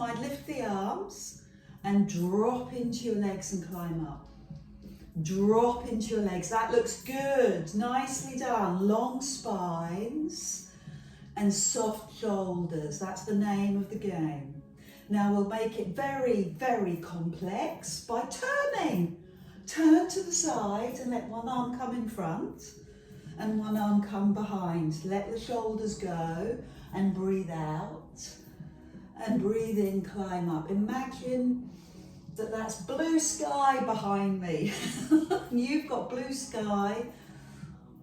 side, lift the arms and drop into your legs and climb up. Drop into your legs. That looks good. Nicely done. Long spines and soft shoulders. That's the name of the game. Now we'll make it very, very complex by turning. Turn to the side and let one arm come in front and one arm come behind. Let the shoulders go and breathe out. And breathe in, climb up. Imagine that that's blue sky behind me. You've got blue sky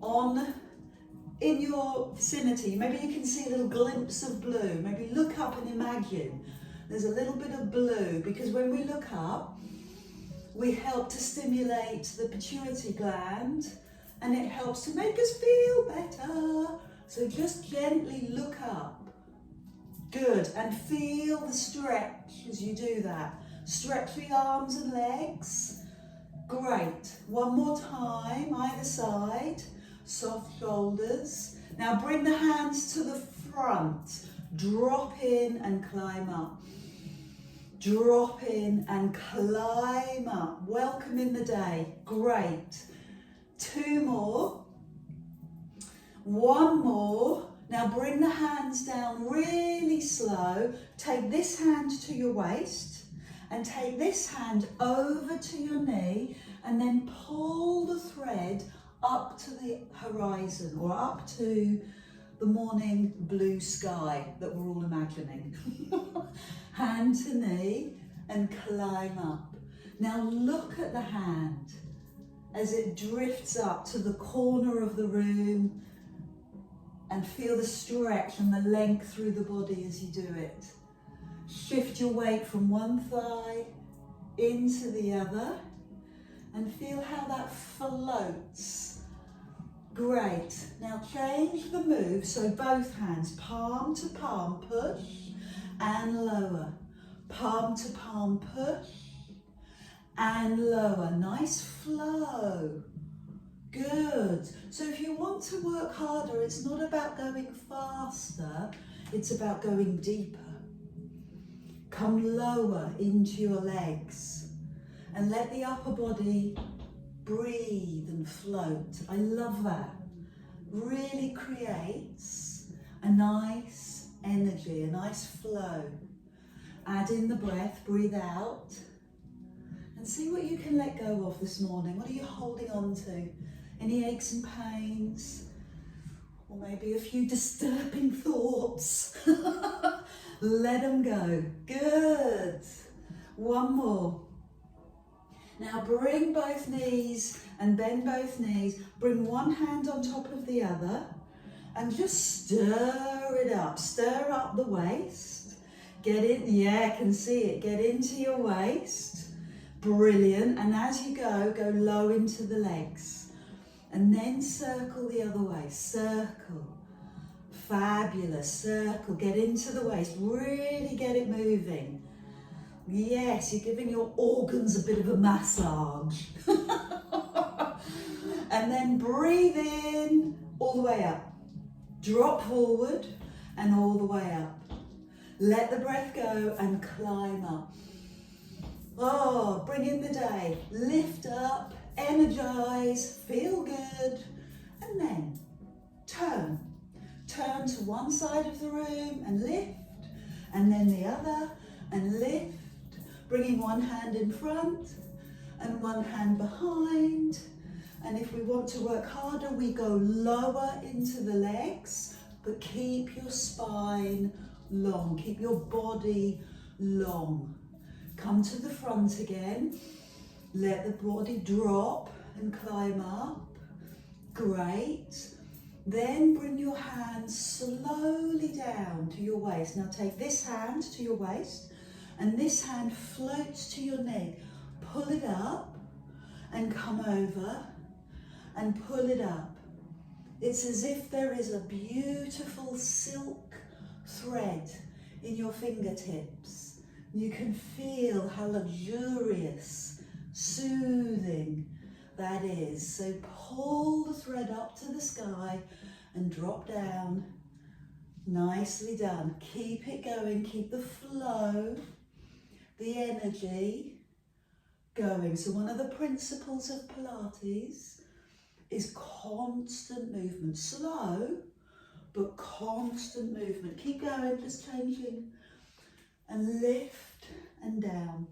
in your vicinity. Maybe you can see a little glimpse of blue. Maybe look up and imagine there's a little bit of blue, because when we look up, we help to stimulate the pituitary gland and it helps to make us feel better. So just gently look up. Good, and feel the stretch as you do that. Stretch the arms and legs. Great. One more time, either side. Soft shoulders. Now bring the hands to the front. Drop in and climb up. Drop in and climb up. Welcome in the day. Great. Two more. One more. Now bring the hands down really slow. Take this hand to your waist and take this hand over to your knee and then pull the thread up to the horizon or up to the morning blue sky that we're all imagining. Hand to knee and climb up. Now look at the hand as it drifts up to the corner of the room and feel the stretch and the length through the body as you do it. Shift your weight from one thigh into the other and feel how that floats. Great. Now change the move, so both hands, palm to palm, push and lower. Palm to palm, push and lower. Nice flow. Good. So if you want to work harder, it's not about going faster, it's about going deeper. Come lower into your legs and let the upper body breathe and float. I love that. Really creates a nice energy, a nice flow. Add in the breath, breathe out, and see what you can let go of this morning. What are you holding on to? Any aches and pains? Or maybe a few disturbing thoughts? Let them go. Good. One more. Now bring both knees and bend both knees. Bring one hand on top of the other and just stir it up. Stir up the waist. Get in, yeah, I can see it. Get into your waist. Brilliant. And as you go, go low into the legs. And then circle the other way. Circle. Fabulous. Circle. Get into the waist. Really get it moving. Yes, you're giving your organs a bit of a massage. And then breathe in all the way up. Drop forward and all the way up. Let the breath go and climb up. Oh, bring in the day. Lift up, energize, feel good, and then turn. Turn to one side of the room and lift, and then the other and lift. Bringing one hand in front and one hand behind. And if we want to work harder, we go lower into the legs, but keep your spine long, keep your body long. Come to the front again. Let the body drop and climb up. Great. Then bring your hands slowly down to your waist. Now take this hand to your waist and this hand floats to your knee. Pull it up and come over and pull it up. It's as if there is a beautiful silk thread in your fingertips. You can feel how luxurious, soothing that is. So pull the thread up to the sky and drop down Nicely done. Keep it going, keep the flow, the energy going. So one of the principles of Pilates is constant movement. Slow, but constant movement. Keep going, just changing. And lift and down.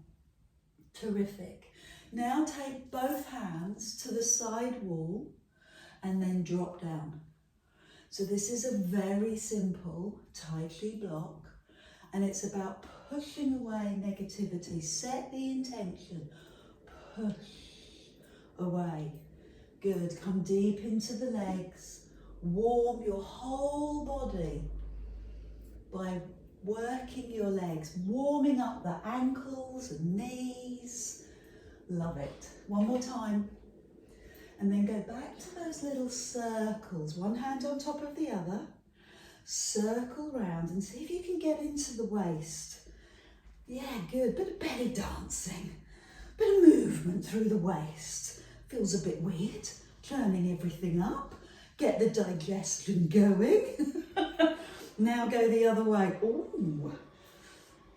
Terrific. Now take both hands to the side wall and then drop down. So this is a very simple Tai Chi block, and it's about pushing away negativity. Set the intention. Push away. Good. Come deep into the legs. Warm your whole body by working your legs, warming up the ankles and knees. Love it. One more time. And then go back to those little circles, one hand on top of the other. Circle round and see if you can get into the waist. Yeah, good. Bit of belly dancing. Bit of movement through the waist. Feels a bit weird. Churning everything up. Get the digestion going. Now go the other way. Ooh.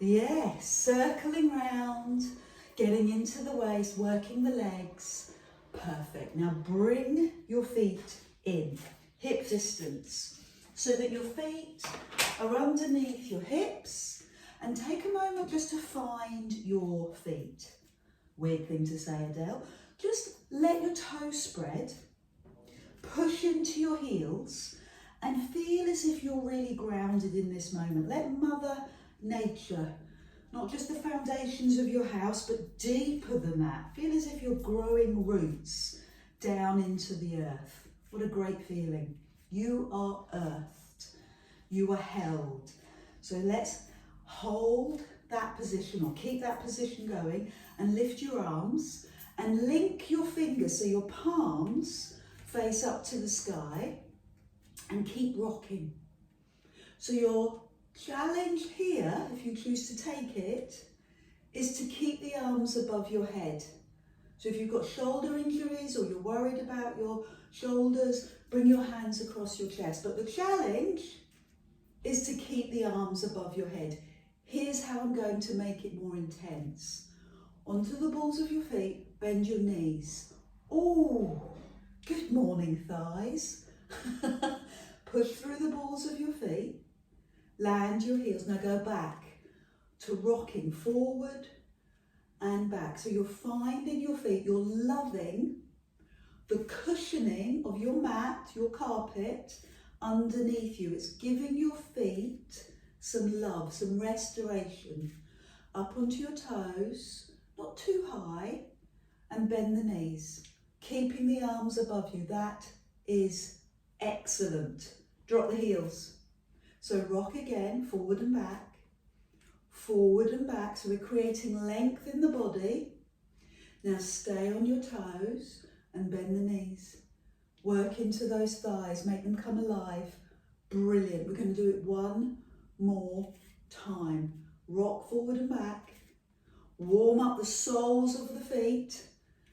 Yes, circling round, getting into the waist, working the legs. Perfect. Now bring your feet in, hip distance, so that your feet are underneath your hips, and take a moment just to find your feet. Weird thing to say, Adele. Just let your toes spread, push into your heels, and feel as if you're really grounded in this moment. Let Mother Nature, not just the foundations of your house, but deeper than that. Feel as if you're growing roots down into the earth. What a great feeling. You are earthed. You are held. So let's hold that position, or keep that position going, and lift your arms and link your fingers so your palms face up to the sky, and keep rocking. So your challenge here, if you choose to take it, is to keep the arms above your head. So if you've got shoulder injuries or you're worried about your shoulders, bring your hands across your chest. But the challenge is to keep the arms above your head. Here's how I'm going to make it more intense. Onto the balls of your feet, bend your knees. Oh, good morning, thighs. Push through the balls of your feet, land your heels. Now go back to rocking forward and back. So you're finding your feet, you're loving the cushioning of your mat, your carpet underneath you. It's giving your feet some love, some restoration. Up onto your toes, not too high, and bend the knees. Keeping the arms above you, that is excellent. Drop the heels. So rock again, forward and back, forward and back. So we're creating length in the body. Now stay on your toes and bend the knees. Work into those thighs, make them come alive. Brilliant. We're going to do it one more time. Rock forward and back. Warm up the soles of the feet.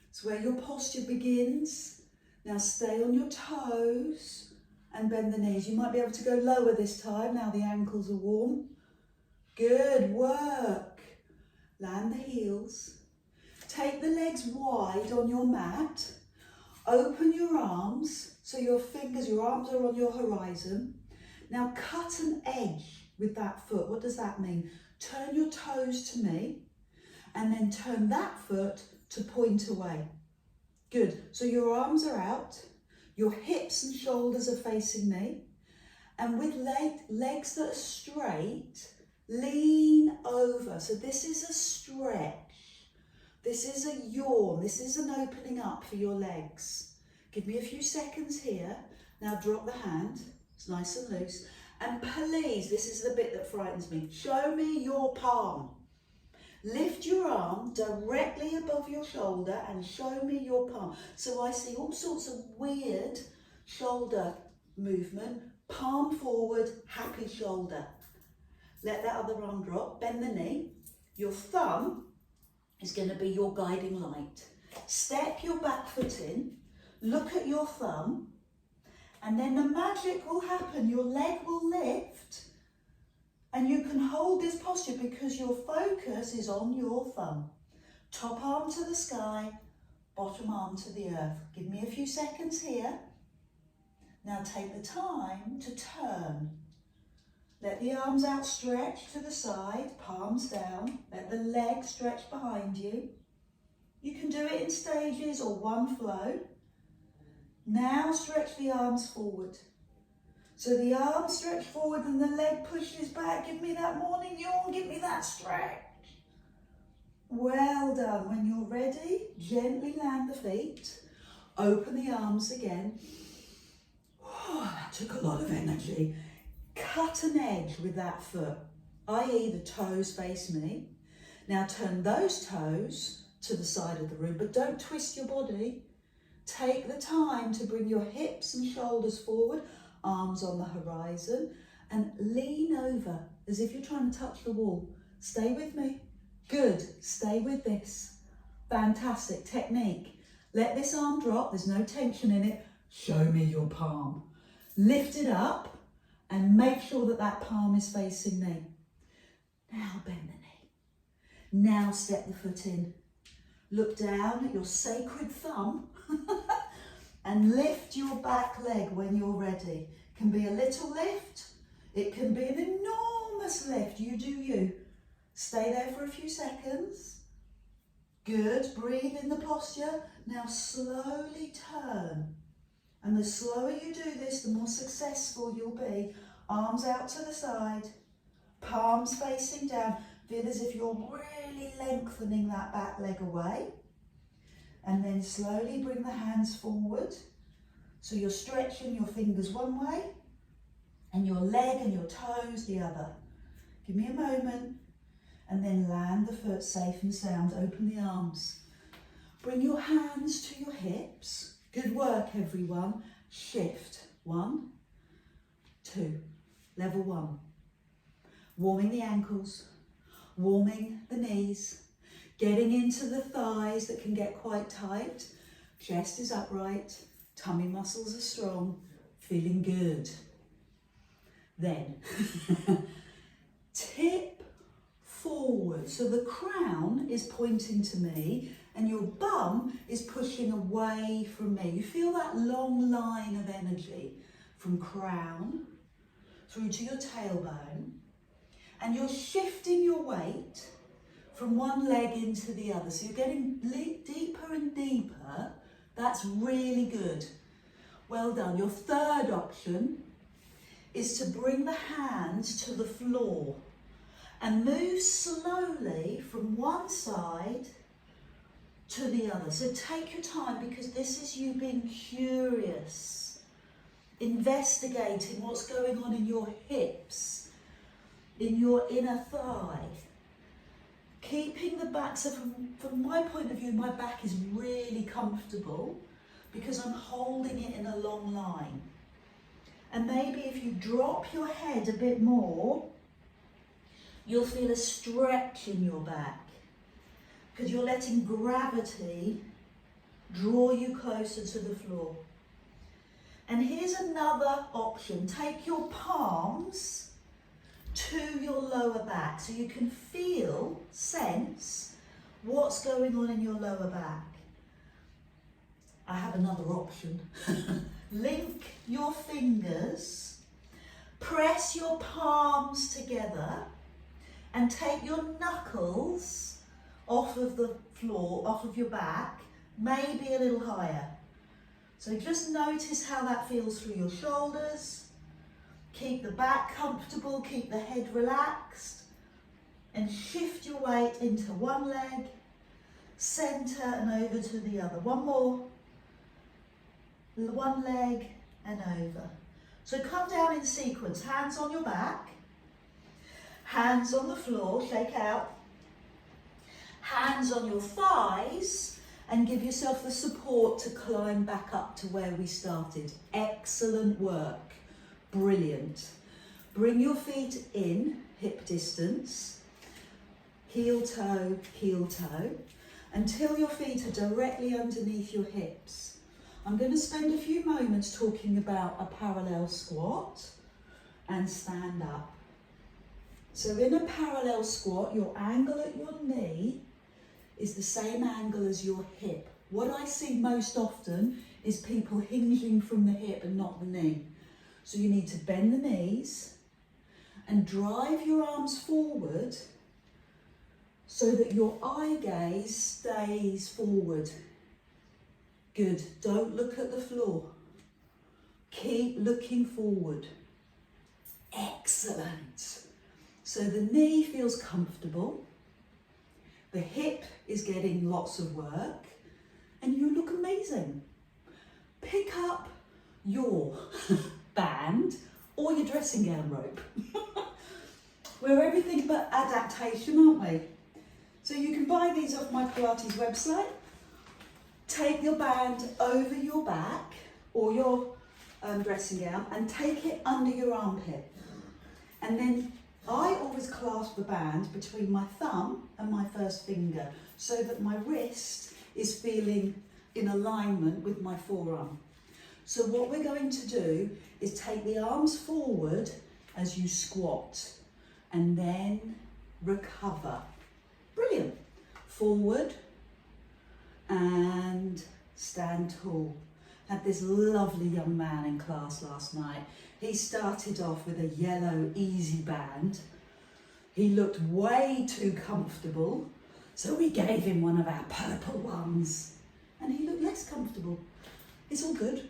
It's where your posture begins. Now stay on your toes and bend the knees. You might be able to go lower this time, now the ankles are warm. Good work. Land the heels. Take the legs wide on your mat. Open your arms, so your fingers, your arms are on your horizon. Now cut an edge with that foot. What does that mean? Turn your toes to me, and then turn that foot to point away. Good. So your arms are out, your hips and shoulders are facing me, and with legs that are straight, lean over. So this is a stretch. This is a yawn. This is an opening up for your legs. Give me a few seconds here. Now drop the hand. It's nice and loose. And please, this is the bit that frightens me. Show me your palm. Lift your arm directly above your shoulder and show me your palm. So I see all sorts of weird shoulder movement. Palm forward, happy shoulder. Let that other arm drop, bend the knee. Your thumb is going to be your guiding light. Step your back foot in, look at your thumb, And then the magic will happen. Your leg will lift and you can hold this posture because your focus is on your thumb. Top arm to the sky, bottom arm to the earth. Give me a few seconds here. Now take the time to turn. Let the arms outstretch to the side, palms down. Let the legs stretch behind you. You can do it in stages or one flow. Now stretch the arms forward. So the arms stretch forward and the leg pushes back. Give me that morning yawn, give me that stretch. Well done. When you're ready, gently land the feet. Open the arms again. Oh, that took a lot of energy. Cut an edge with that foot, i.e. the toes face me. Now turn those toes to the side of the room, but don't twist your body. Take the time to bring your hips and shoulders forward, arms on the horizon, and lean over as if you're trying to touch the wall. Stay with me. Good. Stay with this. Fantastic technique. Let this arm drop. There's no tension in it. Show me your palm. Lift it up and make sure that that palm is facing me. Now bend the knee. Now step the foot in. Look down at your sacred thumb and lift your back leg when you're ready. It can be a little lift. It can be an enormous lift. You do you. Stay there for a few seconds. Good. Breathe in the posture. Now slowly turn. And the slower you do this, the more successful you'll be. Arms out to the side. Palms facing down. Feel as if you're really lengthening that back leg away. And then slowly bring the hands forward. So you're stretching your fingers one way and your leg and your toes the other. Give me a moment and then land the foot safe and sound. Open the arms. Bring your hands to your hips. Good work, everyone. Shift. 1, 2. Level 1. Warming the ankles. Warming the knees, getting into the thighs that can get quite tight. Chest is upright, tummy muscles are strong, feeling good. Then, tip forward. So the crown is pointing to me and your bum is pushing away from me. You feel that long line of energy from crown through to your tailbone. And you're shifting your weight from one leg into the other. So you're getting deeper and deeper. That's really good. Well done. Your third option is to bring the hands to the floor and move slowly from one side to the other. So take your time because this is you being curious, investigating what's going on in your hips, in your inner thigh, keeping the back. So from my point of view, my back is really comfortable because I'm holding it in a long line. And maybe if you drop your head a bit more, you'll feel a stretch in your back because you're letting gravity draw you closer to the floor. And here's another option. Take your palms to your lower back so you can feel, sense what's going on in your lower back. I have another option. Link your fingers, press your palms together and take your knuckles off of the floor, off of your back, maybe a little higher. So just notice how that feels through your shoulders. Keep the back comfortable, keep the head relaxed, and shift your weight into one leg, center and over to the other. One more. One leg and over. So come down in sequence. Hands on your back, hands on the floor, shake out. Hands on your thighs and give yourself the support to climb back up to where we started. Excellent work. Brilliant. Bring your feet in, hip distance, heel toe, until your feet are directly underneath your hips. I'm going to spend a few moments talking about a parallel squat and stand up. So in a parallel squat, your angle at your knee is the same angle as your hip. What I see most often is people hinging from the hip and not the knee. So you need to bend the knees and drive your arms forward so that your eye gaze stays forward. Good. Don't look at the floor. Keep looking forward. Excellent. So the knee feels comfortable. The hip is getting lots of work and you look amazing. Pick up your band or your dressing gown rope. We're everything but adaptation, aren't we? So you can buy these off my Pilates website. Take your band over your back or your dressing gown and take it under your armpit. And then I always clasp the band between my thumb and my first finger so that my wrist is feeling in alignment with my forearm. So what we're going to do is take the arms forward as you squat and then recover. Brilliant. Forward and stand tall. Had this lovely young man in class last night. He started off with a yellow easy band. He looked way too comfortable, so we gave him one of our purple ones and he looked less comfortable. It's all good.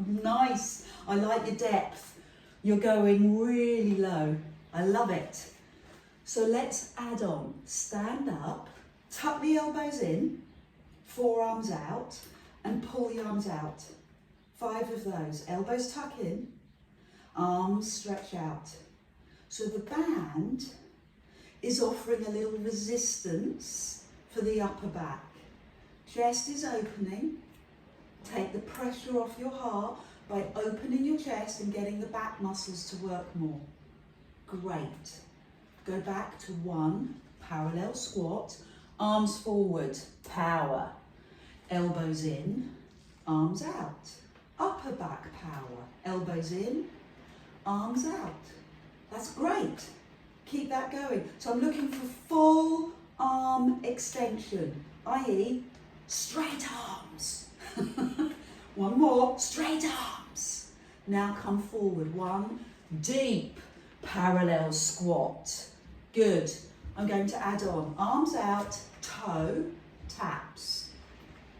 Nice. I like your depth. You're going really low. I love it. So let's add on. Stand up, tuck the elbows in, forearms out, and pull the arms out. 5 of those. Elbows tuck in, arms stretch out. So the band is offering a little resistance for the upper back. Chest is opening. Take the pressure off your heart by opening your chest and getting the back muscles to work more. Great. Go back to 1 parallel squat. Arms forward, power. Elbows in, arms out. Upper back power. Elbows in, arms out. That's great. Keep that going. So I'm looking for full arm extension, i.e. straight arms. 1 more, straight arms. Now come forward. 1 deep parallel squat. Good. I'm going to add on arms out, toe taps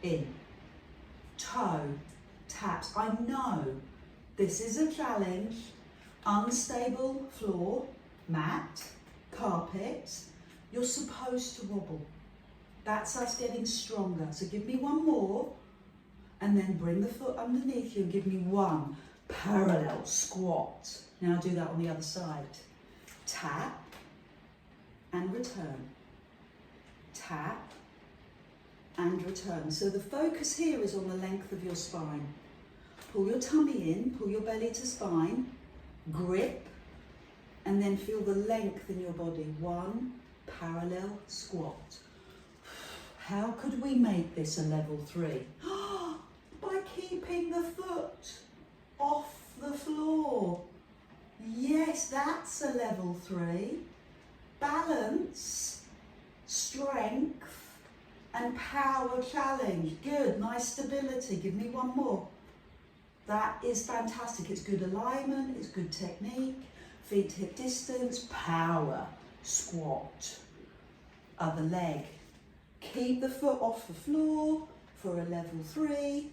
in, toe taps. I know this is a challenge. Unstable floor, mat, carpet. You're supposed to wobble. That's us getting stronger. So give me 1 more and then bring the foot underneath you and give me 1 parallel squat. Now do that on the other side. Tap and return. Tap and return. So the focus here is on the length of your spine. Pull your tummy in, pull your belly to spine, grip, and then feel the length in your body. 1 parallel squat. How could we make this a level 3? By keeping the foot off the floor. Yes, that's a level 3. Balance, strength, and power challenge. Good, nice stability. Give me 1 more. That is fantastic. It's good alignment, it's good technique. Feet to hip distance, power, squat. Other leg. Keep the foot off the floor for a level 3.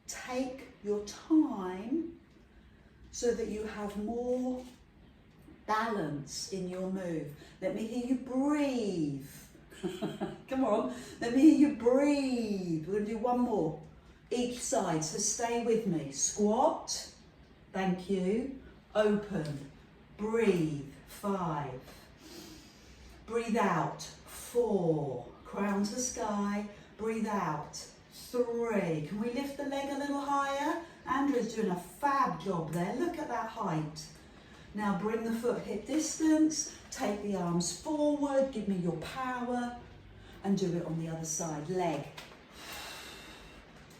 Take your time so that you have more balance in your move. Let me hear you breathe. Come on, let me hear you breathe. We're going to do 1 more. Each side, so stay with me. Squat, thank you. Open, breathe, 5. Breathe out, 4. Crown to sky, breathe out, 3. Can we lift the leg a little higher? Andrew's doing a fab job there. Look at that height. Now bring the foot hip distance, take the arms forward, give me your power, and do it on the other side. Leg.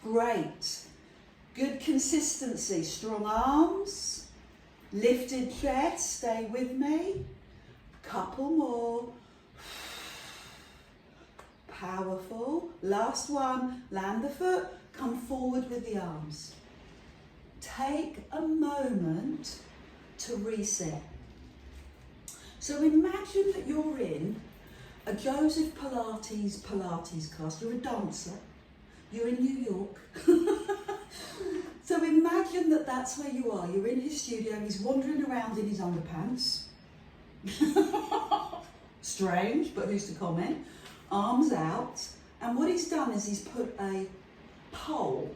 Great. Good consistency. Strong arms. Lifted chest. Stay with me. Couple more. Powerful. Last one. Land the foot. Come forward with the arms. Take a moment to reset. So imagine that you're in a Joseph Pilates class. You're a dancer. You're in New York. So imagine that that's where you are. You're in his studio. He's wandering around in his underpants. Strange, but who's to comment? Arms out. And what he's done is he's put a pole,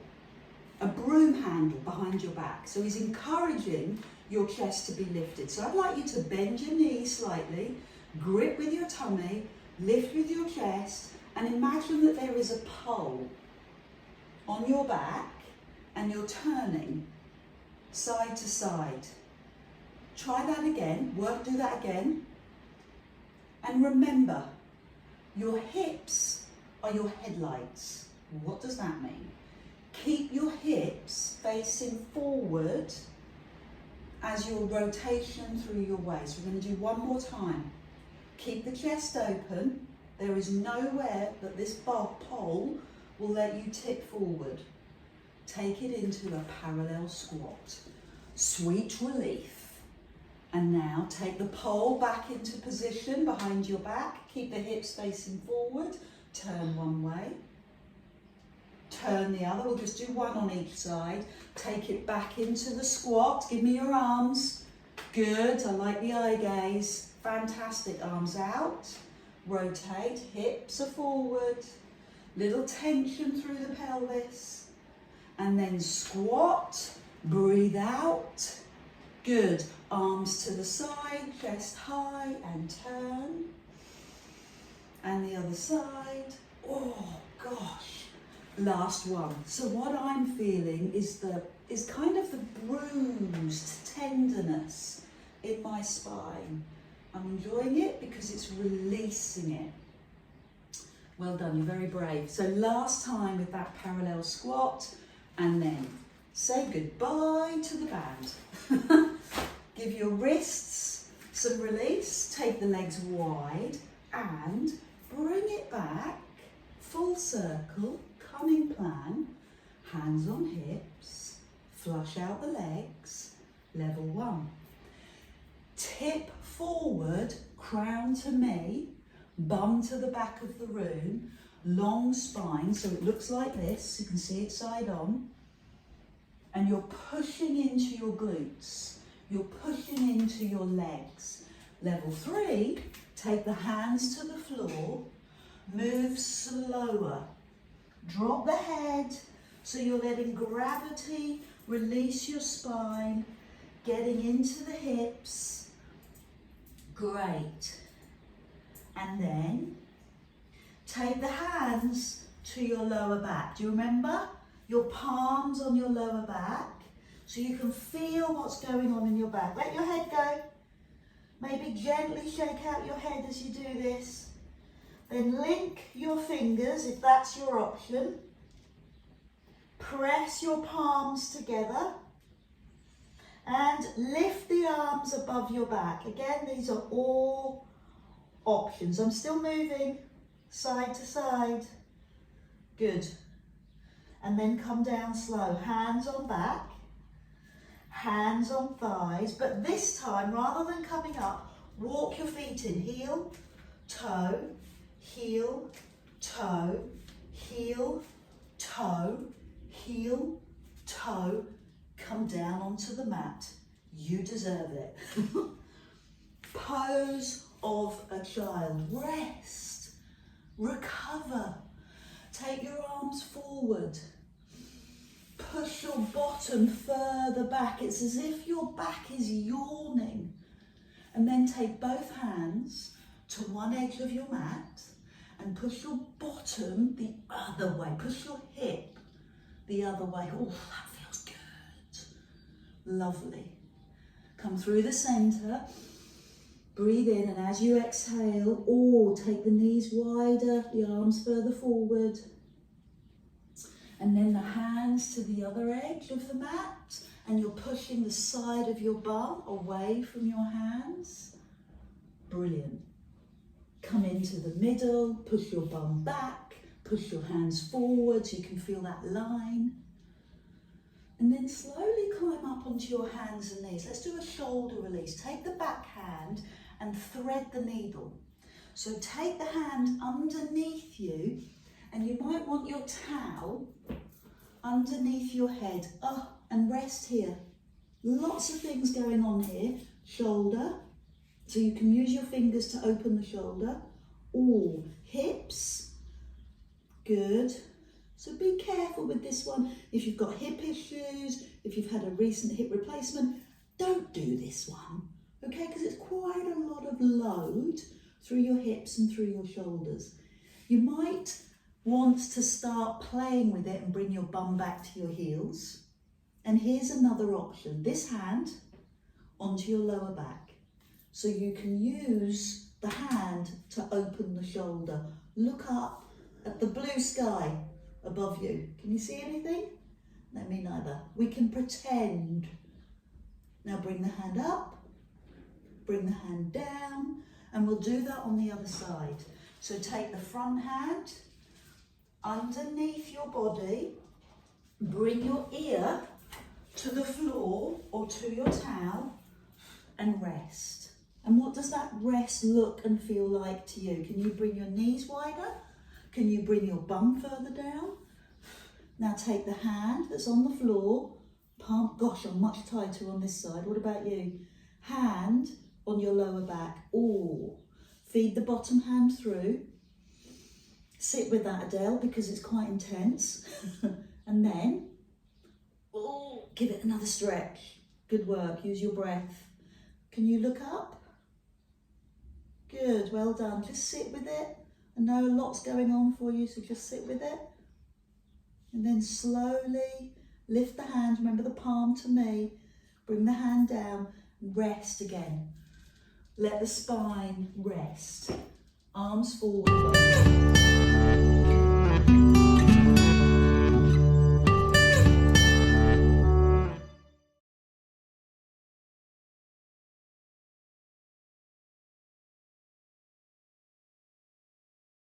a broom handle behind your back. So he's encouraging your chest to be lifted. So I'd like you to bend your knees slightly, grip with your tummy, lift with your chest, and imagine that there is a pole on your back and you're turning side to side. Try that again, do that again. And remember, your hips are your headlights. What does that mean? Keep your hips facing forward as your rotation through your waist. We're going to do one more time. Keep the chest open. There is nowhere that this pole will let you tip forward. Take it into a parallel squat. Sweet relief. And now take the pole back into position behind your back. Keep the hips facing forward. Turn one way. Turn the other. We'll just do one on each side. Take it back into the squat. Give me your arms. Good. I like the eye gaze. Fantastic. Arms out. Rotate. Hips are forward. Little tension through the pelvis. And then squat. Breathe out. Good. Arms to the side. Chest high and turn. And the other side. Oh gosh. Last one. So what I'm feeling is kind of the bruised tenderness in my spine. I'm enjoying it because it's releasing it. Well done, you're very brave. So last time with that parallel squat, and then say goodbye to the band. Give your wrists some release, take the legs wide and bring it back, full circle. Coming plan, hands on hips, flush out the legs, level one. Tip forward, crown to me, bum to the back of the room, long spine, so it looks like this, you can see it side on, and you're pushing into your glutes, you're pushing into your legs. Level three, take the hands to the floor, move slower. Drop the head, so you're letting gravity release your spine, getting into the hips. Great. And then take the hands to your lower back. Do you remember? Your palms on your lower back, so you can feel what's going on in your back. Let your head go. Maybe gently shake out your head as you do this. Then link your fingers, if that's your option. Press your palms together and lift the arms above your back. Again, these are all options. I'm still moving side to side. Good. And then come down slow. Hands on back, hands on thighs. But this time, rather than coming up, walk your feet in. Heel, toe, heel, toe, heel, toe, heel, toe. Come down onto the mat. You deserve it. Pose of a child. Rest. Recover. Take your arms forward. Push your bottom further back. It's as if your back is yawning. And then take both hands to one edge of your mat and push your bottom the other way. Push your hip the other way. Oh, that feels good. Lovely. Come through the center. Breathe in, and as you exhale, take the knees wider, the arms further forward. And then the hands to the other edge of the mat, and you're pushing the side of your bum away from your hands. Brilliant. Come into the middle, push your bum back, push your hands forward so you can feel that line. And then slowly climb up onto your hands and knees. Let's do a shoulder release. Take the back hand and thread the needle. So take the hand underneath you, and you might want your towel underneath your head. Oh, and rest here. Lots of things going on here. Shoulder, so you can use your fingers to open the shoulder. Ooh, hips, good. So be careful with this one. If you've got hip issues, if you've had a recent hip replacement, don't do this one, okay? Because it's quite a lot of load through your hips and through your shoulders. You might want to start playing with it and bring your bum back to your heels. And here's another option. This hand onto your lower back. So you can use the hand to open the shoulder. Look up at the blue sky above you. Can you see anything? No, me neither. We can pretend. Now bring the hand up, bring the hand down, and we'll do that on the other side. So take the front hand underneath your body, bring your ear to the floor or to your towel and rest. And what does that rest look and feel like to you? Can you bring your knees wider? Can you bring your bum further down? Now take the hand that's on the floor, palm, gosh, I'm much tighter on this side. What about you? Hand on your lower back. Ooh, feed the bottom hand through. Sit with that, Adele, because it's quite intense. And then, ooh, give it another stretch. Good work, use your breath. Can you look up? Good, well done. Just sit with it. I know a lot's going on for you, so just sit with it. And then slowly lift the hand, remember the palm to me, bring the hand down, rest again. Let the spine rest. Arms forward.